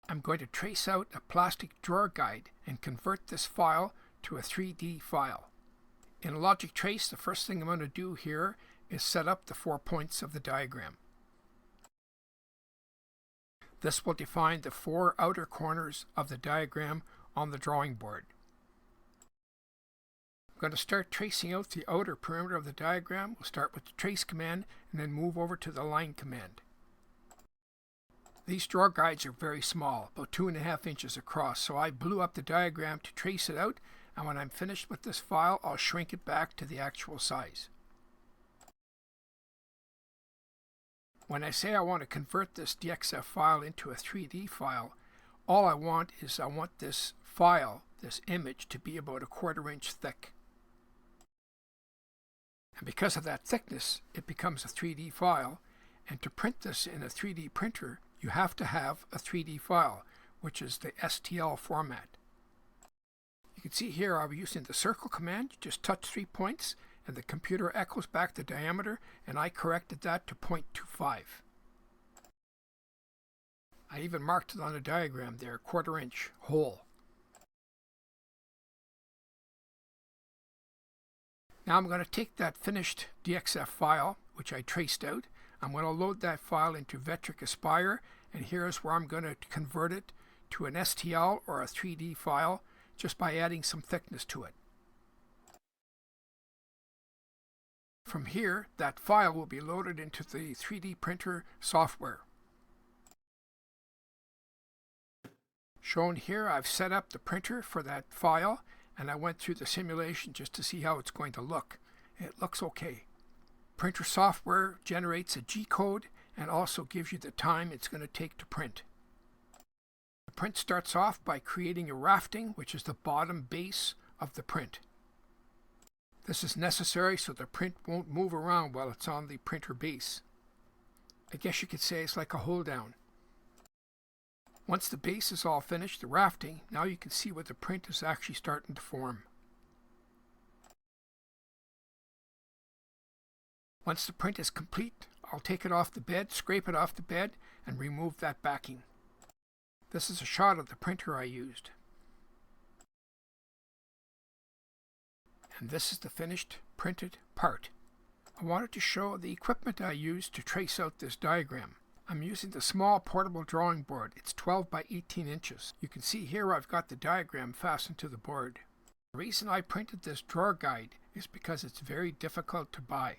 I'm going to trace out a plastic drawer guide and convert this file to a 3D file. In Logic Trace, the first thing I'm going to do here is set up the 4 points of the diagram. This will define the 4 outer corners of the diagram on the drawing board. I'm going to start tracing out the outer perimeter of the diagram. We'll start with the trace command and then move over to the line command. These drawer guides are very small, about 2.5 inches across, so I blew up the diagram to trace it out, and when I'm finished with this file, I'll shrink it back to the actual size. When I say I want to convert this DXF file into a 3D file, all I want is this file, this image, to be about 1/4 inch thick. And because of that thickness, it becomes a 3D file, and to print this in a 3D printer, you have to have a 3D file, which is the STL format. You can see here I'm using the circle command. You just touch 3 points and the computer echoes back the diameter, and I corrected that to 0.25. I even marked it on the diagram there, 1/4 inch hole. Now I'm going to take that finished DXF file, which I traced out. I'm going to load that file into Vectric Aspire, and here's where I'm going to convert it to an STL or a 3D file just by adding some thickness to it. From here, that file will be loaded into the 3D printer software. Shown here, I've set up the printer for that file, and I went through the simulation just to see how it's going to look. It looks okay. Printer software generates a G-code and also gives you the time it's going to take to print. The print starts off by creating a rafting, which is the bottom base of the print. This is necessary so the print won't move around while it's on the printer base. I guess you could say it's like a hold down. Once the base is all finished, the rafting, now you can see what the print is actually starting to form. Once the print is complete, I'll take it off the bed, scrape it off the bed, and remove that backing. This is a shot of the printer I used. And this is the finished printed part. I wanted to show the equipment I used to trace out this diagram. I'm using the small portable drawing board. It's 12 by 18 inches. You can see here I've got the diagram fastened to the board. The reason I printed this drawer guide is because it's very difficult to buy.